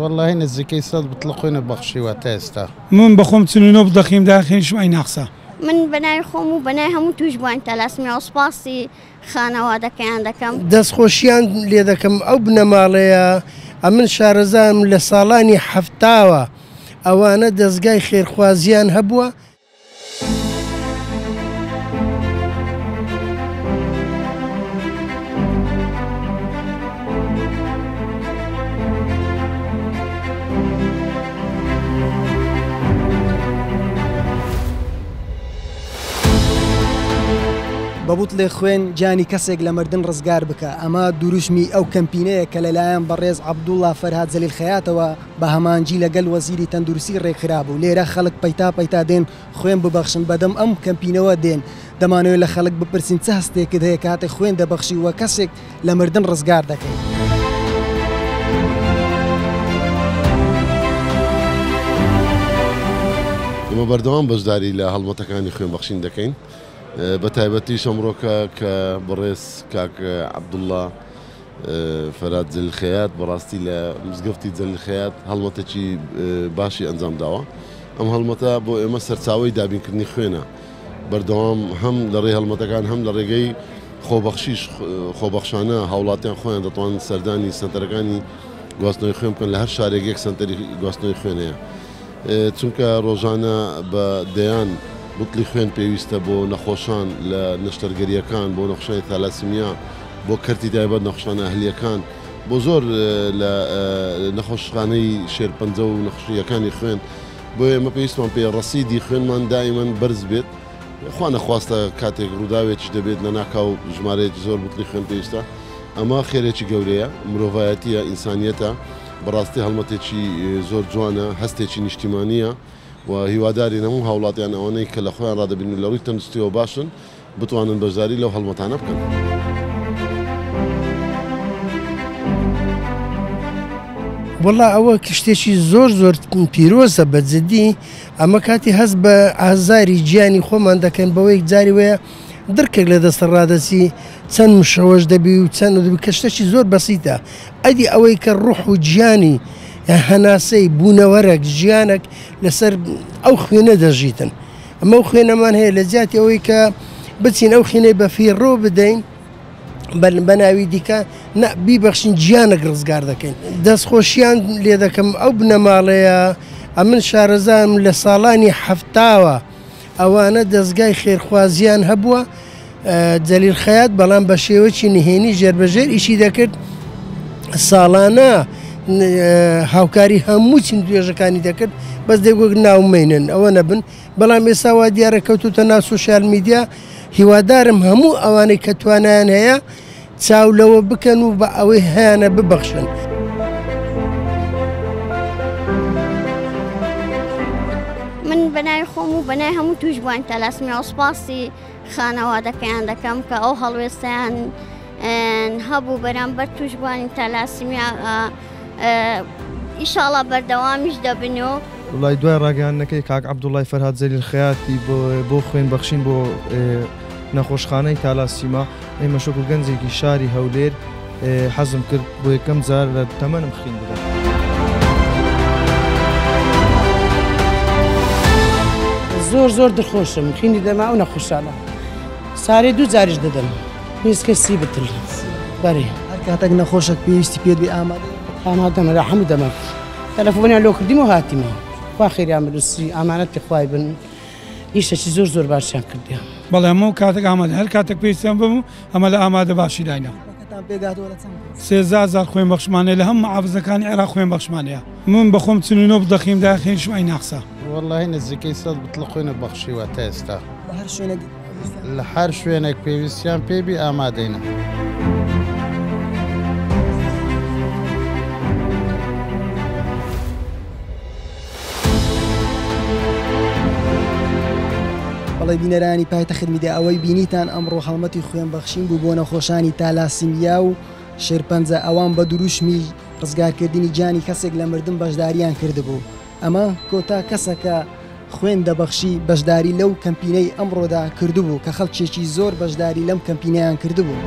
والله نزكي صد بطلقين بخشي وتاستا من بخوم تنونو بدخيم داخل شو أي ناقصة من بناي خوم وبناي هم توجبان تلاسمي وصباصي خانواده كان دكم دەست خۆشیان لێ دەکەم ئەو بنەماڵەیە ئەمن شارەزانم لە ساڵانی هەفتاوە ئەوانە دەستگای خێرخوازیان هەبووە. بەبوت لێ خوێن جانی کەسێک لە مردن ڕزگار بکە ئەمە دوروشمی ئەو کەمپینەیە کە لەلایەن بەڕێز عەبدوڵڵا فەرهاد زەلیل خەیاتەوە بە هەمانجی لەگەڵ وەزیری تەندروستی ڕێکخرا بوو. لێرە خەڵک پەیتا دێن خوێن ببەخشن بەدەم ئەم کەمپینەوە دێن. دەمانەوێت لە خەڵک بپرسین چه هەستێکت هەیە کاتێک خوێن دەبەخشی وە کەسێک لە مردن ڕزگار دەکەیت. ئێمە بەردەوام بەشداری لە هەڵمەتەکانی خوێنبەخشین دەکەین. بەتایبەتی شەمڕۆکە کە بەڕێز کاک عەبدوڵڵا فەرهاد زەلیل خەیات بەڕاستی لە مزگەفتی زەلیل خەیات هەڵمەتێکی باشی ئەنجام داوە. ئەم هەڵمەتە بۆ ئێمە سەرچاوەی دابینکردنی خوێنە. بەردەوام هەم لە ڕێی هەڵمەتەکان هەم لە ڕێگەی خۆبەخشانە هاوڵاتیان خۆیان دەتوانن سەردانی سەنتەرەکانی گواستنەوەی خوێن بکەن لە هەر شارێک یەک سەنتەری گواستنەوەی خوێنەیە. چونکە ڕۆژانە بە دەیان بوتلی خوێن پێویستە بۆ نەخۆشان لە نەشتەرگەریەکان بۆ نەخۆشانی تالاسیمیا بۆ کەرتی تایبەت نەخۆشانە ئەهلیەکان بۆ زۆر لە نەخۆشخانەی شێرپەنجە و نەخۆشیەکانی خوێن بۆ ئێمە پێویستمان پێ ڕەسیدی خوێنمان دائیمەن بەرز بێت. خوا نەخواستە کاتێک ڕووداوێکی دەبێت لە ناکاو ژمارەیەکی زۆر بوتلی خوێن پێویستە. ئەمە خێرێکی گەورەیە مرۆڤایەتیە ئینسانیەتە بەڕاستی هەڵمەتێکی زۆر جوانە هەستێکی نیشتیمانیە و هیواداری هەموو هاوڵاتیان ئەوانەی کە لە خۆیان ڕادەبین و لە ڕووی تەندروستیەوە باشن بتوانن بەشداری لەو هەڵمەتانە بکەن. وەڵا ئەوە شتێکی زۆر پیرۆزە بەجددی ئەمە کاتی هەست بە ئازاری گیانی خۆمان دەکەن بەوەی جاری وەیە درکێک لە دەستە ڕادەچی چەند مشەوەش دەبی و چەند دەبی کە شتێکی زۆر بەسیتە ئەدی ئەوەی کە ڕوح و گیانی هەناسەی بوونەوەرەك ژیانێک لەسەر ئەو خوێنە دەژیتن. ئەمە ئەو خوێنەمان هەیە لە جیاتی ئەوەی کە بچین ئەو خوێنەی بە فیڕۆ بدەین بە ناوی دیکە بیبەخشین گیانێک ڕزگار دەکەین. دەستخۆشیان لێ دەکەم ئەو بنەماڵەیە ئەمن شارەزانم لە ساڵانی هەفتاوە ئەوانە دەستگای خێرخوازیان هەبووە زەلیل خەیات بەڵام بە شێوەی نهێنی ژێربەژێر ئیشی دەکرد ساڵانە هاوکاری هەموو چین توێژەکانی دەکرد بەس دەیگوت ناومێنن ئەوە نەبن بەڵام ئێستا وا دیارە کەوتوتە ناو سوشیال میدیا. هیوادارم هەموو ئەوانەی کە توانیان هەیە چاو لەوە بکەن و بە ئەوەی هەیەە ببەخشن. من بناي خوم وبناي هم توجبان تلاسمي وصباصي خانواده كان دكم كأو هالوستان هبو برامبر توجبان تلاسمي إن شاء الله بردوامش دبنو. والله دوای ڕاگەیاندنەکەی کاک عەبدوڵڵای فەرهاد زەلیل خەیاتی بۆ خوێن بەخشین بۆ نەخۆشخانەی تالاسیما ئێمە شۆک و گەنجێکی شاری هەولێر حەزم کرد بۆ یەکەم جار لە تەمەنم خوێن بدەم. زۆر دڵخۆشم خوێنی دەما و نەخۆشانە سارێ دوو جاریش دەدەم هیچکەسی بتل بەێ هەر کاتێک نەخۆشێک پێویستی پێت بێ ئامادەمە لە هەموو دەمە تەلەفۆنیان لۆ کردیم و هاتیمەوە خوا خێریان بنووسی ئامانەتی خوای بن ئیشێکی زۆر باشیان کردیان. بەڵێ هەموو کاتێک ئامادە هەر کاتێک پێویستیان بم ئەمە لە ئامادە باشی داینە. 3000 خوێن بەخشمانەیە لە هەموو محافزەکانی عێراق خوێن بەخشمانەیە. من بەخۆم چنونۆ بدەخیم داخل شو أي ناقصة. والله نزكي صد بطلقين بخشي وتاستا لە هەر شوێنێک پێویستیان پێبی ئامادەینە. بەڵێ بینەرانی پایتەخت میدیا ئەوەی بینیتان ئەمڕۆ هەڵمەتی خوێن بەخشین بوو بۆ نەخۆشانی تالاسیمیا و شێرپەنجە ئەوان بە دروشمی ڕزگارکردنی جانی کەسێک لە مردن بەشداریان کردبوو. ئەمە کۆتا کەسەکە خوێن دەبەخشی بەشداری لەو کەمپینەی ئەمڕۆدا کردبوو کە خەڵکێکی زۆر بەشداری لەم کەمپینەیان کردبوو.